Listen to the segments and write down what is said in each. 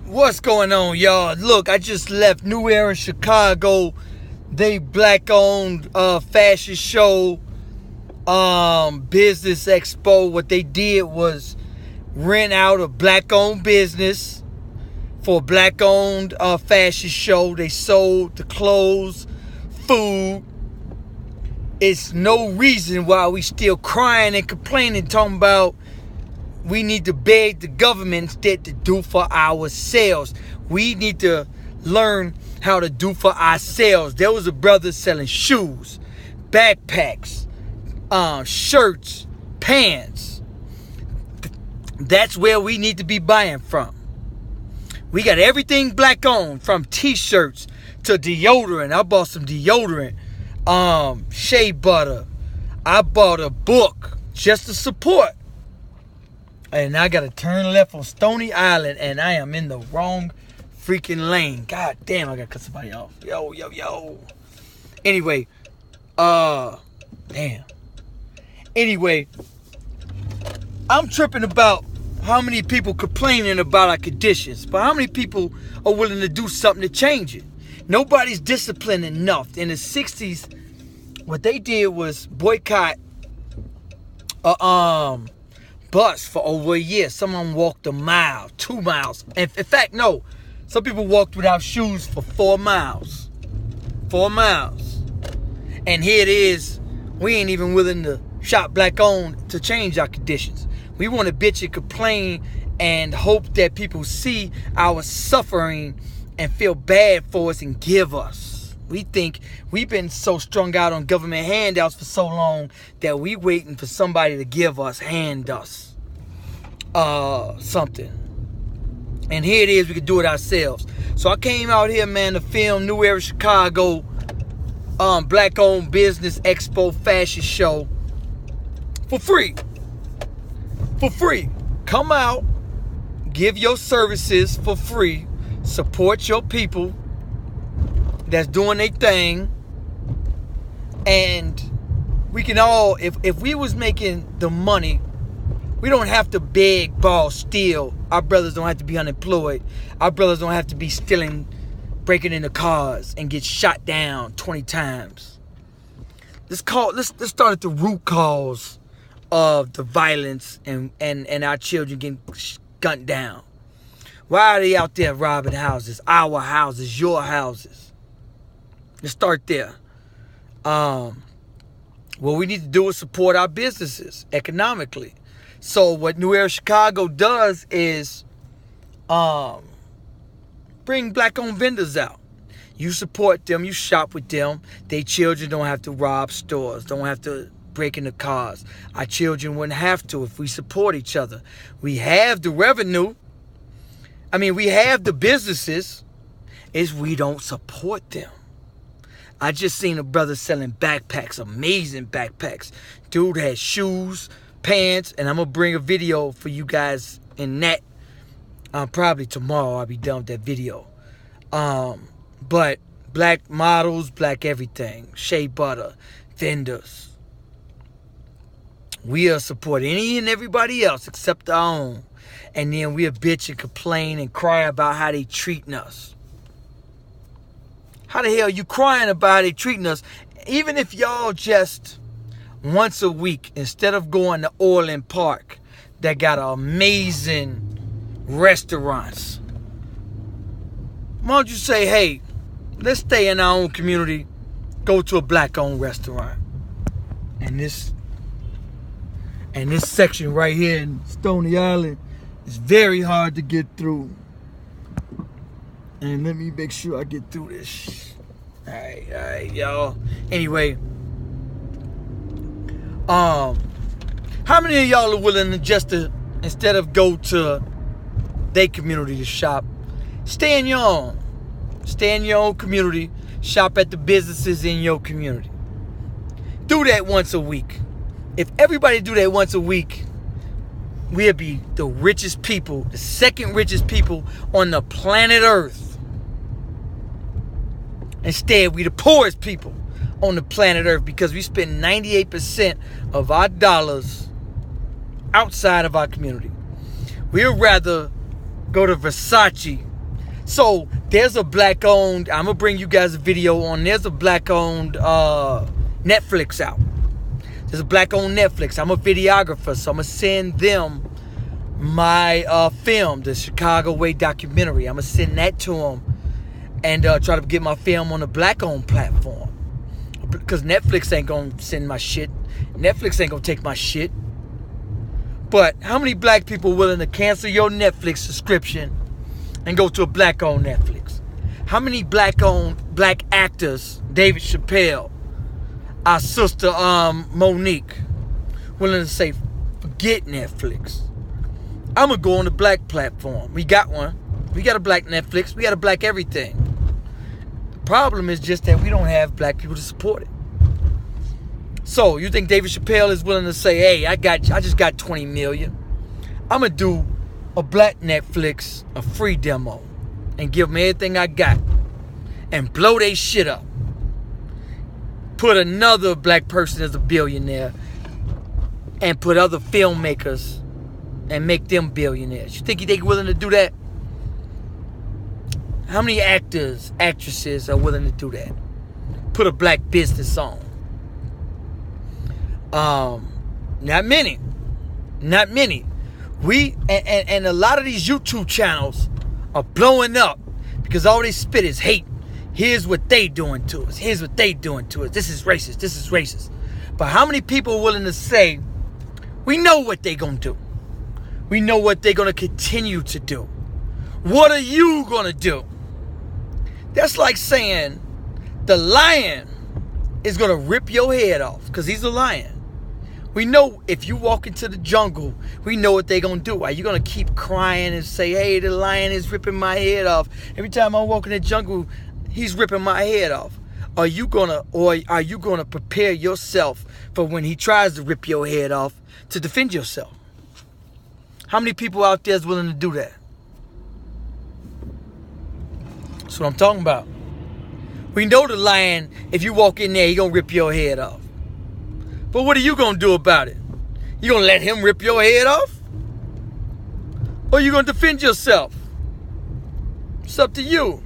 What's going on, y'all? Look, I just left New Era Chicago. They black-owned fashion show, business expo. What they did was rent out a black-owned business for a black-owned fashion show. They sold the clothes, food. It's no reason why we still crying and complaining, talking about we need to beg the government instead to do for ourselves. We need to learn how to do for ourselves. There was a brother selling shoes, backpacks, shirts, pants. That's where we need to be buying from. We got everything black owned, from t-shirts to deodorant. I bought some deodorant, shea butter. I bought a book just to support. And I got to turn left on Stony Island, and I am in the wrong freaking lane. God damn, I got to cut somebody off. Yo. Anyway, damn. Anyway, I'm tripping about how many people complaining about our conditions, but how many people are willing to do something to change it? Nobody's disciplined enough. In the 60s, what they did was boycott bus for over a year. Some of them walked a mile, 2 miles. In fact, no. Some people walked without shoes for 4 miles. 4 miles. And here it is. We ain't even willing to shop black owned to change our conditions. We want to bitch and complain and hope that people see our suffering and feel bad for us and give us. We think we've been so strung out on government handouts for so long that we waiting for somebody to give us, hand us something. And here it is, we can do it ourselves. So I came out here, man, to film New Era Chicago Black-Owned Business Expo Fashion Show for free. For free. Come out, give your services for free, support your people that's doing their thing, and we can all, if we was making the money, we don't have to beg, borrow, steal. Our brothers don't have to be unemployed. Our brothers don't have to be stealing, breaking into cars and get shot down 20 times. Let's start at the root cause of the violence and our children getting gunned down. Why are they out there robbing houses? Our houses, your houses. Let's start there. What we need to do is support our businesses economically. So what New Era Chicago does is bring black-owned vendors out. You support them, you shop with them. Their children don't have to rob stores, don't have to break into cars. Our children wouldn't have to if we support each other. We have the revenue. We have the businesses. It's we don't support them. I just seen a brother selling backpacks, amazing backpacks. Dude had shoes, pants, and I'm going to bring a video for you guys in that. Probably tomorrow I'll be done with that video. But black models, black everything, shea butter, vendors. We'll support any and everybody else except our own. And then we'll bitch and complain and cry about how they treating us. How the hell you crying about how they treating us? Even if y'all just once a week, instead of going to Orland Park, that got amazing restaurants, why don't you say, hey, let's stay in our own community, go to a black-owned restaurant. And this section right here in Stony Island is very hard to get through. And let me make sure I get through this. All right, y'all. Anyway, how many of y'all are willing to just instead of go to their community to shop, stay in your own. Stay in your own community. Shop at the businesses in your community. Do that once a week. If everybody do that once a week, we'll be the richest people, the second richest people on the planet Earth. Instead, we the poorest people on the planet Earth because we spend 98% of our dollars outside of our community. We'd rather go to Versace So there's a black-owned, I'm going to bring you guys a video on, there's a black-owned Netflix out. There's a black-owned Netflix. I'm a videographer, so I'm going to send them my film, the Chicago Way documentary. I'm going to send that to them and try to get my film on a black-owned platform. Because Netflix ain't going to send my shit. Netflix ain't going to take my shit. But how many black people are willing to cancel your Netflix subscription and go to a black-owned Netflix? How many black actors, David Chappelle, our sister Monique, willing to say, forget Netflix? I'm going to go on the black platform. We got one. We got a black Netflix. We got a black everything. The problem is just that we don't have black people to support it. So, you think David Chappelle is willing to say, hey, I just got 20 million. I'm going to do a black Netflix, a free demo, and give them everything I got and blow they shit up. Put another black person as a billionaire and put other filmmakers and make them billionaires. You think they willing to do that? How many actors, actresses are willing to do that? Put a black business on. Not many. Not many. We and a lot of these YouTube channels are blowing up because all they spit is hate. Here's what they doing to us. Here's what they doing to us. This is racist. This is racist. But how many people are willing to say, we know what they gonna do. We know what they're gonna continue to do. What are you gonna do? That's like saying the lion is gonna rip your head off because he's a lion. We know if you walk into the jungle, we know what they're going to do. Are you going to keep crying and say, hey, the lion is ripping my head off? Every time I walk in the jungle, he's ripping my head off. Are you going to prepare yourself for when he tries to rip your head off to defend yourself? How many people out there is willing to do that? That's what I'm talking about. We know the lion, if you walk in there, he's going to rip your head off. But what are you going to do about it? You going to let him rip your head off? Or you going to defend yourself? It's up to you.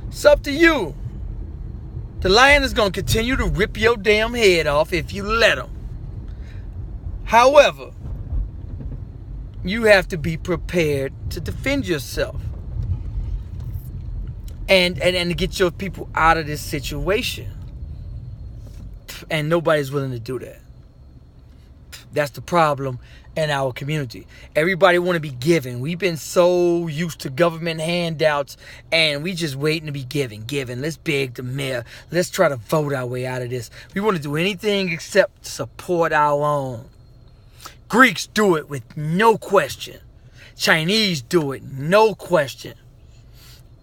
It's up to you. The lion is going to continue to rip your damn head off if you let him. However, you have to be prepared to defend yourself. And to get your people out of this situation. And nobody's willing to do that. That's the problem in our community. Everybody want to be given. We've been so used to government handouts, and we just waiting to be given. Let's beg the mayor. Let's try to vote our way out of this. We want to do anything except support our own. Greeks do it with no question. Chinese do it, no question.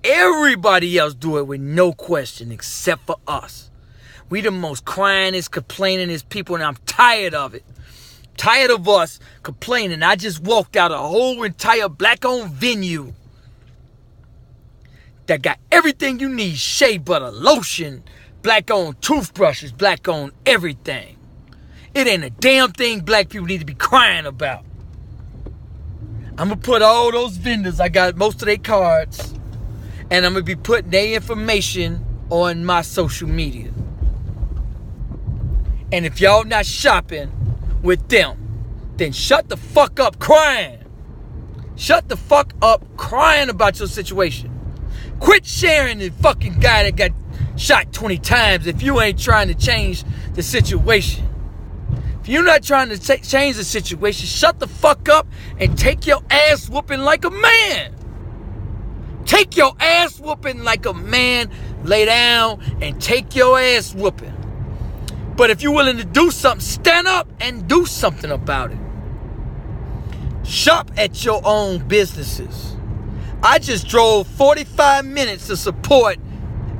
Everybody else do it with no question except for us. We the most cryingest, complainingest people, and I'm tired of it. Tired of us complaining. I just walked out a whole entire black-owned venue that got everything you need. Shea butter, lotion, black-owned toothbrushes, black-owned everything. It ain't a damn thing black people need to be crying about. I'm going to put all those vendors, I got most of their cards, and I'm going to be putting their information on my social media. And if y'all not shopping with them, then shut the fuck up crying. Shut the fuck up crying about your situation. Quit sharing the fucking guy that got shot 20 times if you ain't trying to change the situation. If you're not trying to change the situation, shut the fuck up and take your ass whooping like a man. Take your ass whooping like a man. Lay down and take your ass whooping. But if you're willing to do something, stand up and do something about it. Shop at your own businesses. I just drove 45 minutes to support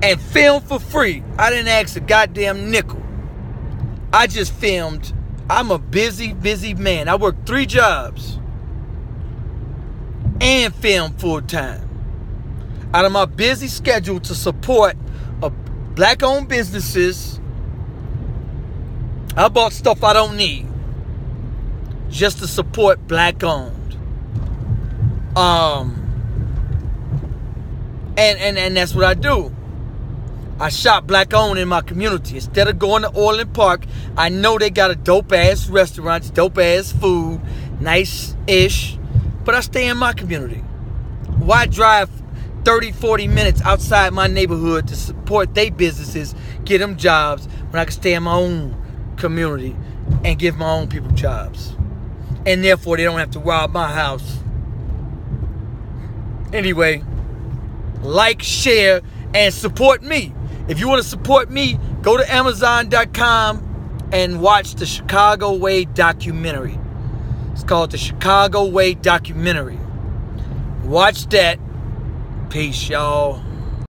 and film for free. I didn't ask a goddamn nickel. I just filmed. I'm a busy man. I work 3 jobs and film full time. Out of my busy schedule to support black-owned businesses, I bought stuff I don't need just to support black-owned. And that's what I do. I shop black owned in my community. Instead of going to Orland Park, I know they got a dope ass restaurants, dope ass food, nice-ish, but I stay in my community. Why drive 30, 40 minutes outside my neighborhood to support their businesses, get them jobs, when I can stay in my own community and give my own people jobs? And therefore, they don't have to rob my house. Anyway, like, share, and support me. If you want to support me, go to Amazon.com and watch the Chicago Way documentary. It's called the Chicago Way documentary. Watch that. Peace, y'all.